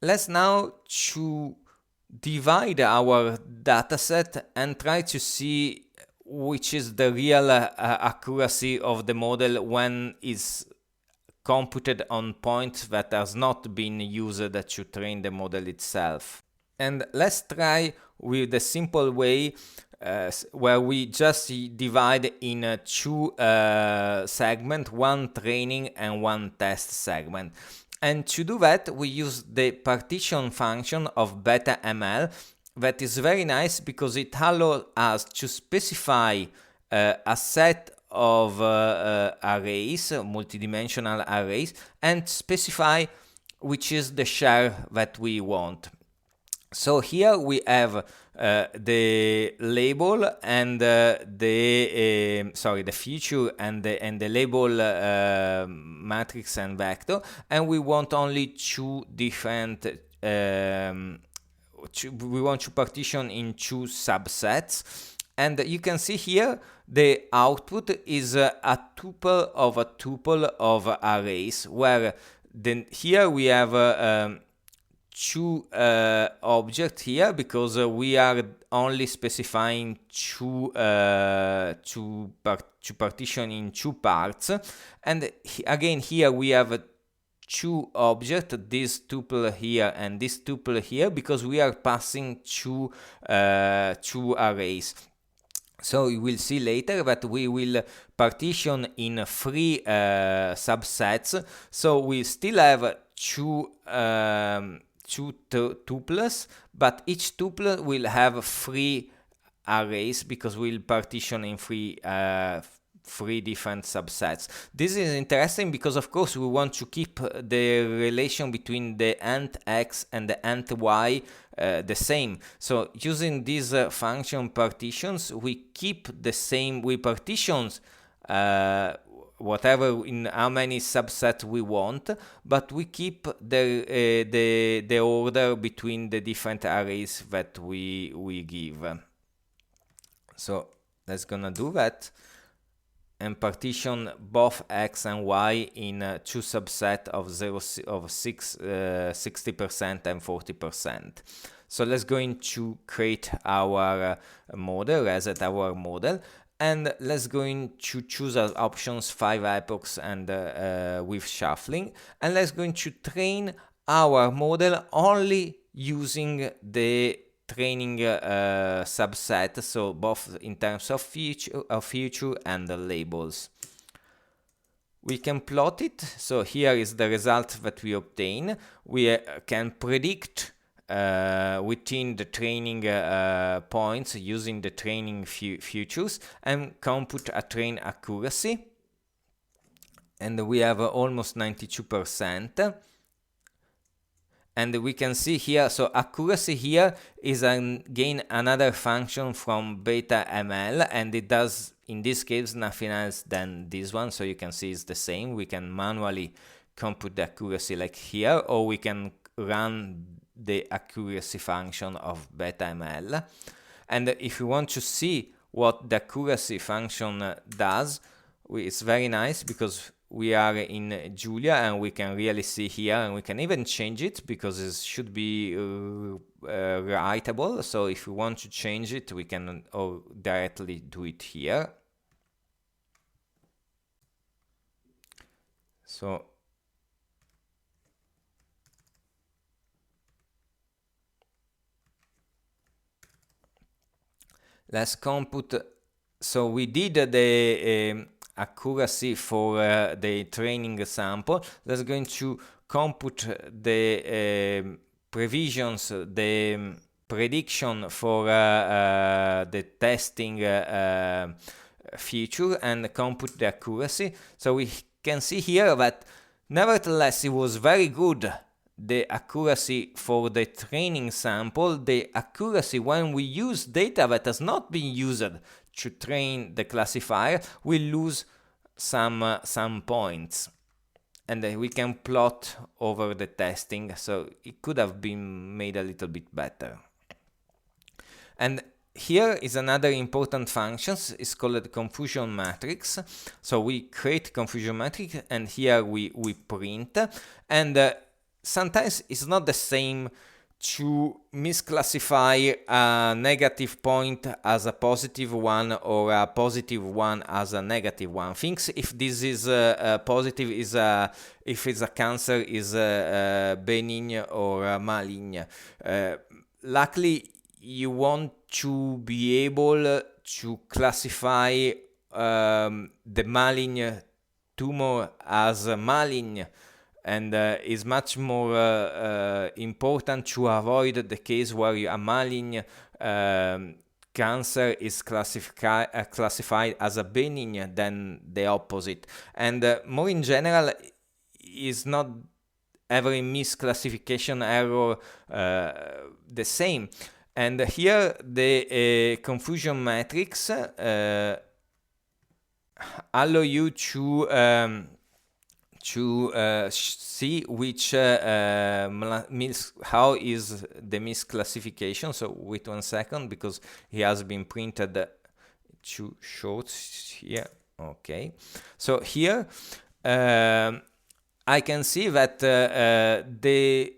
let's now divide our dataset and try to see which is the real accuracy of the model when it's computed on points that has not been used to train the model itself. And let's try with the simple way where we just divide in two segments, one training and one test segment. And to do that, we use the partition function of beta ML. That is very nice because it allows us to specify a set of arrays, multidimensional arrays, and specify which is the share that we want. So here we have the label and the feature and the label matrix and vector, and we want only two different. We want to partition in two subsets, and you can see here the output is a tuple of arrays, where then here we have two objects here because we are only specifying to partition in two parts, and again here we have two objects, this tuple here and this tuple here, because we are passing two arrays. So you will see later that we will partition in three subsets. So we still have two tuples, but each tuple will have three arrays because we'll partition in three different subsets. This is interesting because of course we want to keep the relation between the ant x and the ant y the same. So using these function partitions, we keep the same, we partitions whatever in how many subsets we want, but we keep the order between the different arrays that we give. So let's gonna do that and partition both x and y in two subsets of 60% and 40%. So let's go into create our model, reset our model, and let's go into choose as options 5 epochs and with shuffling, and let's go into train our model only using the training subset, so both in terms of feature and the labels. We can plot it, so here is the result that we obtain. We can predict within the training points using the training features and compute a train accuracy, and we have almost 92%. And we can see here, so accuracy here is again another function from beta ML, and it does in this case nothing else than this one. So you can see it's the same. We can manually compute the accuracy like here, or we can run the accuracy function of beta ML. And if you want to see what the accuracy function does, it's very nice because we are in Julia and we can really see here, and we can even change it because it should be writable. So if we want to change it, we can directly do it here. So let's compute. So we did the accuracy for the training sample. Let's go to compute the previsions, the prediction for the testing feature, and compute the accuracy. So we can see here that nevertheless it was very good, the accuracy for the training sample. The accuracy when we use data that has not been used to train the classifier, we lose some points, and we can plot over the testing, so it could have been made a little bit better. And here is another important function. It's called confusion matrix. So we create confusion matrix, and here we print, and sometimes it's not the same to misclassify a negative point as a positive one or a positive one as a negative one. Things if this is positive is if it's a cancer is benign or malign. Luckily, you want to be able to classify the malign tumor as malign, and is much more important to avoid the case where a malign cancer is classified as a benign than the opposite. And more in general, is not every misclassification error the same. And here the confusion matrix allow you to see which how is the misclassification. So wait 1 second, because he has been printed two shorts here. Okay, so here I can see that the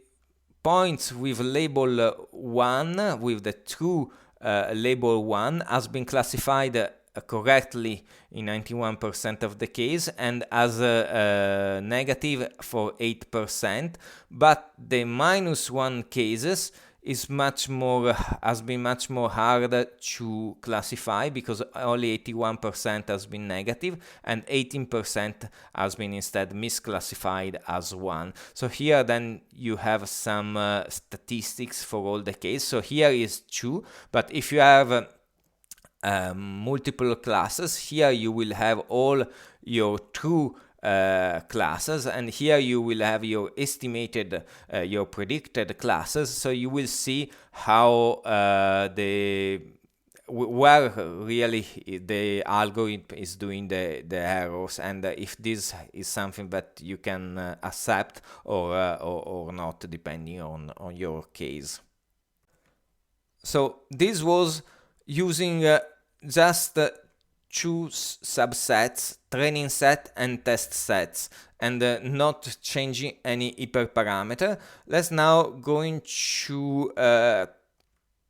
points with label 1, with the true label 1, has been classified correctly in 91% of the case, and as a negative for 8%, but the -1 cases is has been much more harder to classify, because only 81% has been negative and 18% has been instead misclassified as 1. So here then you have some statistics for all the cases. So here is 2, but if you have multiple classes, here you will have all your true classes, and here you will have your estimated, your predicted classes. So you will see how where really the algorithm is doing the errors, and if this is something that you can accept or not, depending on your case. So this was using just two subsets, training set and test sets, and not changing any hyperparameter. Let's now going to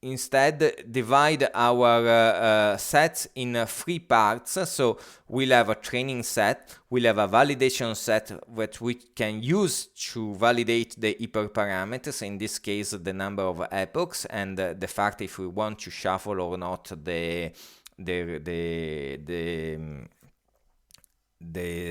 instead divide our sets in 3 parts. So we'll have a training set, we'll have a validation set that we can use to validate the hyperparameters, in this case the number of epochs, and the fact if we want to shuffle or not the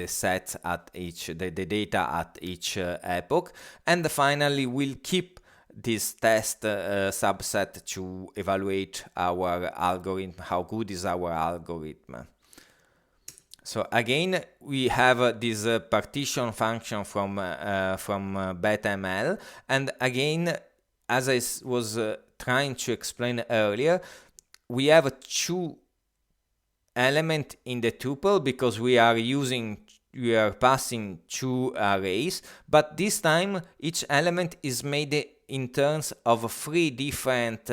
set at each, the data at each epoch. And finally we'll keep this test subset to evaluate our algorithm, how good is our algorithm. So again, we have this partition function from BetaML, and again, as I was trying to explain earlier, we have 2 elements in the tuple because we are passing 2 arrays, but this time each element is made in terms of 3 different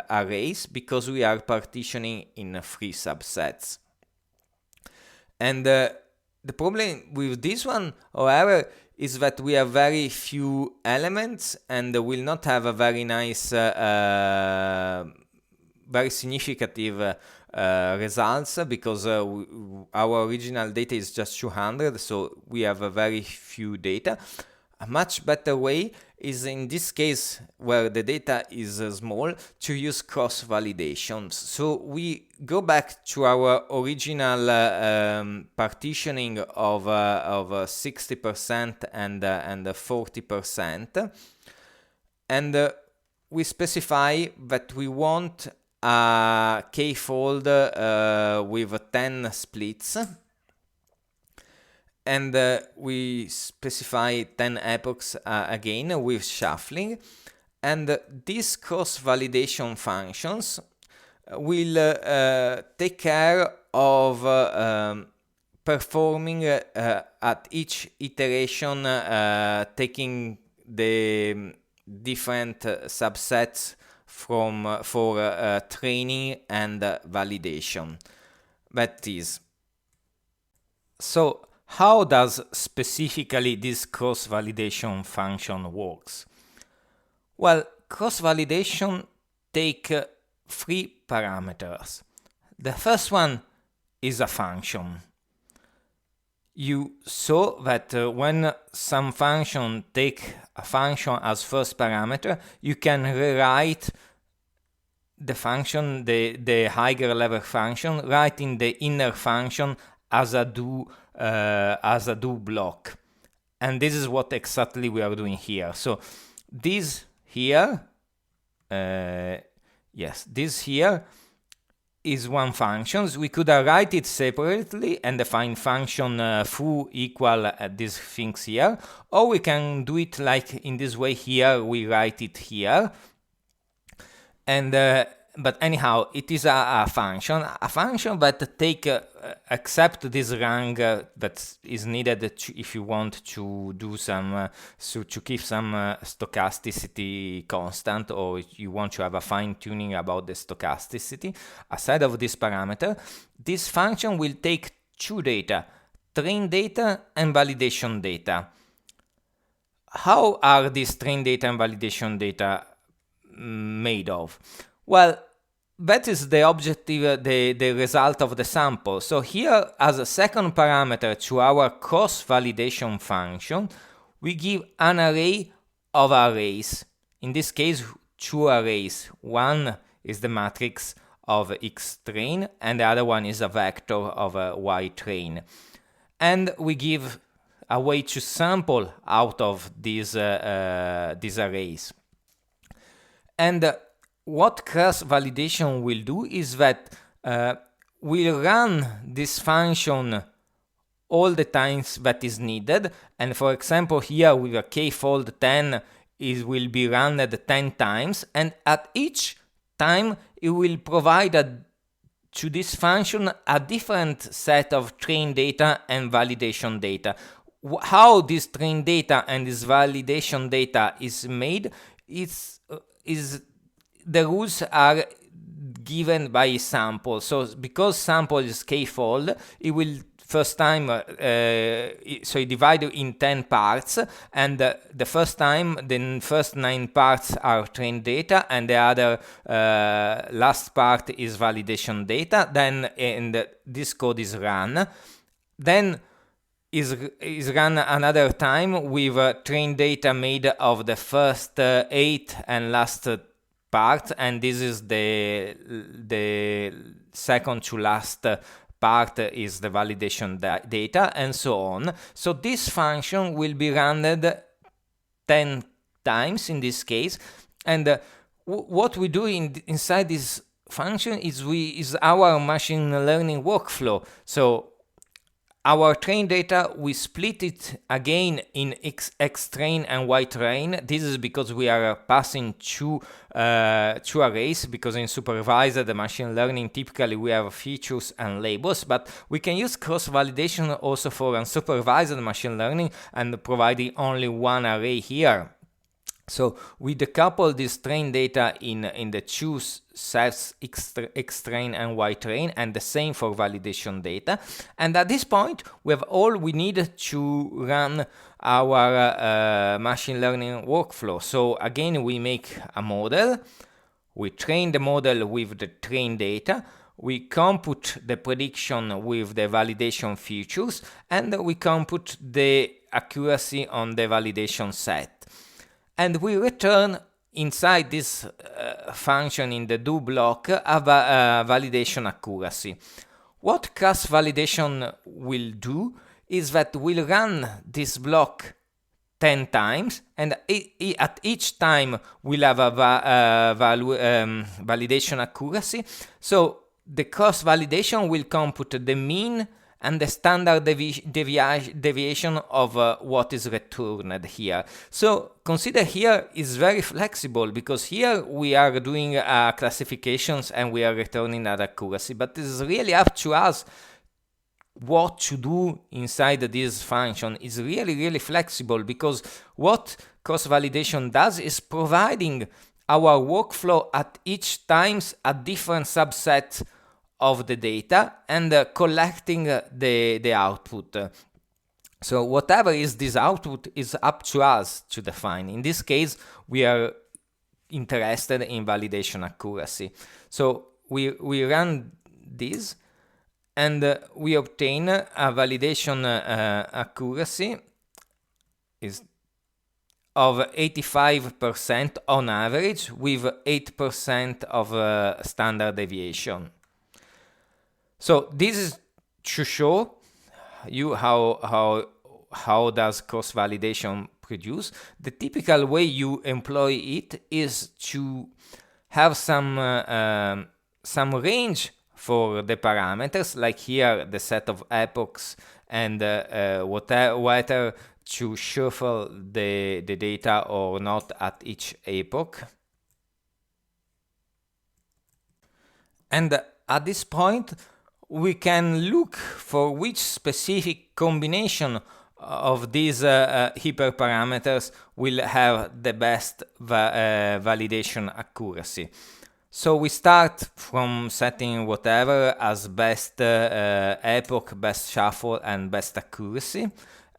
arrays, because we are partitioning in 3 subsets. And the problem with this one, however, is that we have very few elements and will not have a very nice, very significant results, because our original data is just 200, so we have a very few data. A much better way is, in this case where the data is small, to use cross validations. So we go back to our original partitioning of 60% and 40%, and we specify that we want a k-fold with 10 splits, and we specify 10 epochs again with shuffling, and these cross-validation functions will take care of performing at each iteration, taking the different subsets for training and validation. That is. So how does specifically this cross-validation function works? Well, cross-validation take 3 parameters. The first one is a function. You saw that when some function take a function as first parameter, you can rewrite the function, the higher level function, right in the inner function as a do block. And this is what exactly we are doing here. So this here, this here is one function. We could write it separately and define function foo equal these things here, or we can do it like in this way here. We write it here, and but anyhow, it is a function that accept this rank that is needed if you want to do some to keep some stochasticity constant, or you want to have a fine tuning about the stochasticity. Aside of this parameter, this function will take 2 data: train data and validation data. How are these train data and validation data made of? Well, that is the objective, the result of the sample. So here, as a second parameter to our cross-validation function, we give an array of arrays. In this case, 2 arrays. One is the matrix of X train, and the other one is a vector of Y train. And we give a way to sample out of these arrays. And what cross-validation will do is that we'll run this function all the times that is needed. And for example, here with a k-fold 10, it will be run 10 times. And at each time, it will provide to this function a different set of train data and validation data. How this train data and this validation data is made is the rules are given by sample. So because sample is k-fold, it will first time, so it divided in 10 parts, and the first time, the first 9 parts are trained data, and the other last part is validation data. Then this code is run. Then is run another time with trained data made of the first 8 and last part, and this is the second to last part is the validation data, and so on. So this function will be run 10 times in this case, and what we do inside this function is our machine learning workflow. So our train data, we split it again in X train and Y train. This is because we are passing two arrays, because in supervised machine learning, typically we have features and labels, but we can use cross-validation also for unsupervised machine learning and providing only one array here. So we decouple this train data in the two sets X train and Y train, and the same for validation data. And at this point, we have all we need to run our machine learning workflow. So again, we make a model. We train the model with the train data. We compute the prediction with the validation features, and we compute the accuracy on the validation set. And we return inside this function in the do block a validation accuracy. What cross-validation will do is that we'll run this block 10 times, and at each time we'll have a validation accuracy. So the cross-validation will compute the mean and the standard deviation of what is returned here. So consider here is very flexible, because here we are doing classifications and we are returning that accuracy, but it is really up to us what to do inside this function. Is really flexible, because what cross-validation does is providing our workflow at each times a different subset of the data and collecting the output. So whatever is this output is up to us to define. In this case, we are interested in validation accuracy. So we run this, and we obtain a validation accuracy is of 85% on average, with 8% of standard deviation. So this is to show you how does cross validation produce. The typical way you employ it is to have some range for the parameters, like here the set of epochs, and whether to shuffle the data or not at each epoch. And at this point, we can look for which specific combination of these hyperparameters will have the best validation accuracy. So we start from setting whatever as best epoch, best shuffle, and best accuracy.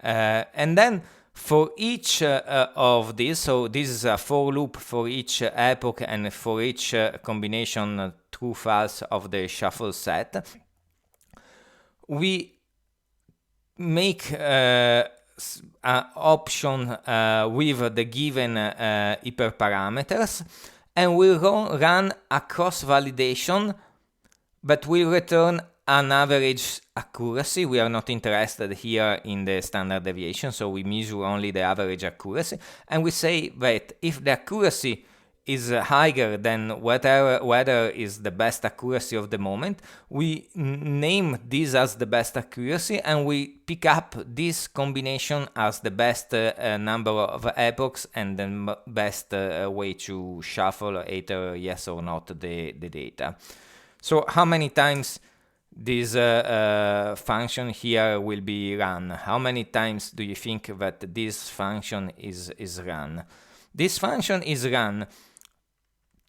And then for each of these, so this is a for loop for each epoch and for each combination true false of the shuffle set, we make an option with the given hyperparameters, and we run a cross validation, but we return an average accuracy. We are not interested here in the standard deviation, so we measure only the average accuracy, and we say that if the accuracy is higher than whether is the best accuracy of the moment, we name this as the best accuracy, and we pick up this combination as the best number of epochs and the best way to shuffle either yes or not the data. So how many times this function here will be run? How many times do you think that this function is run? This function is run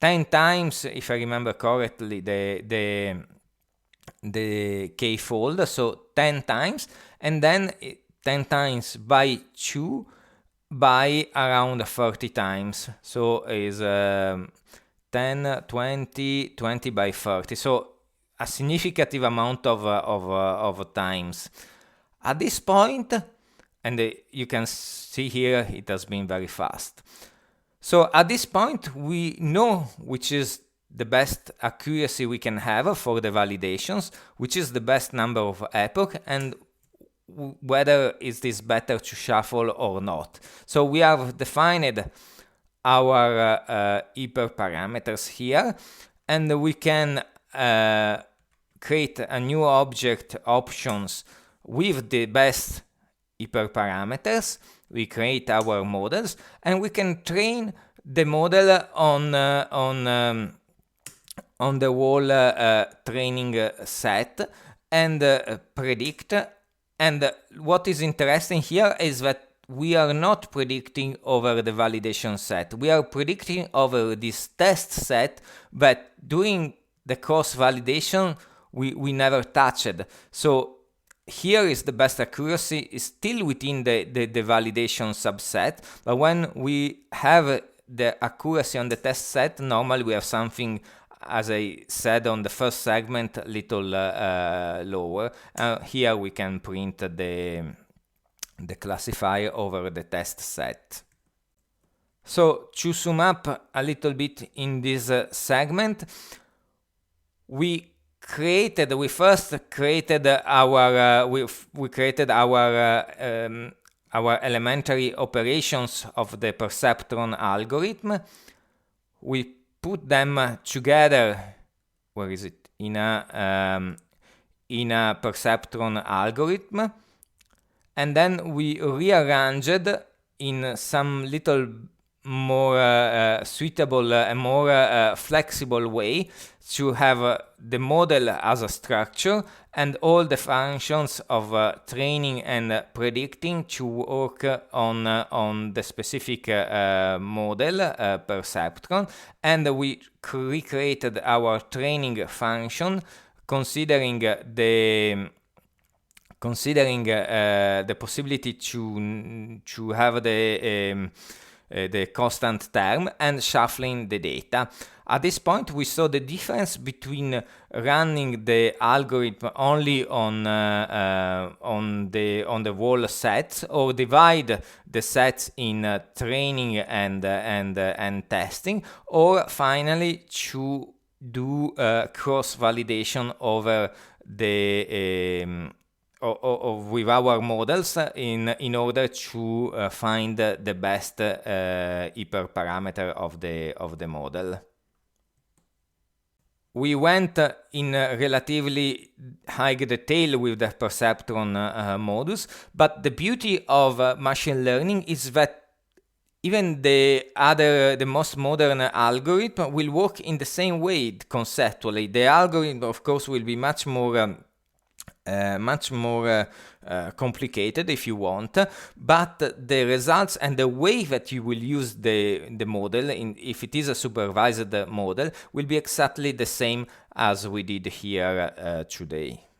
10 times, if I remember correctly, the k-fold, so 10 times, and then 10 times by 2 by around 30 times. So is 10, 20, 20 by 30. So a significant amount of times. At this point, and you can see here, it has been very fast. So at this point, we know which is the best accuracy we can have for the validations, which is the best number of epoch, and whether is this better to shuffle or not. So we have defined our hyperparameters here, and we can create a new object options with the best hyperparameters. We create our models, and we can train the model on the whole training set and predict. And what is interesting here is that we are not predicting over the validation set. We are predicting over this test set, but doing the cross validation, we never touched. So here is the best accuracy, is still within the validation subset, but when we have the accuracy on the test set, normally we have something, as I said on the first segment, a little lower. Here we can print the classifier over the test set. So to sum up a little bit in this segment, we first created our elementary operations of the Perceptron algorithm. We put them together. Where is it? In a Perceptron algorithm, and then we rearranged in some little more suitable and more flexible way to have the model as a structure and all the functions of training and predicting to work on the specific model, Perceptron, and we recreated our training function considering the considering the possibility to have the constant term and shuffling the data. At this point, we saw the difference between running the algorithm only on the whole sets, or divide the sets in training and testing, or finally to do cross validation over the with our models in order to find the best hyperparameter of the model. We went in relatively high detail with the Perceptron modus, but the beauty of machine learning is that even the most modern algorithm will work in the same way conceptually. The algorithm, of course, will be much more complicated if you want, but the results and the way that you will use the model, if it is a supervised model, will be exactly the same as we did here today.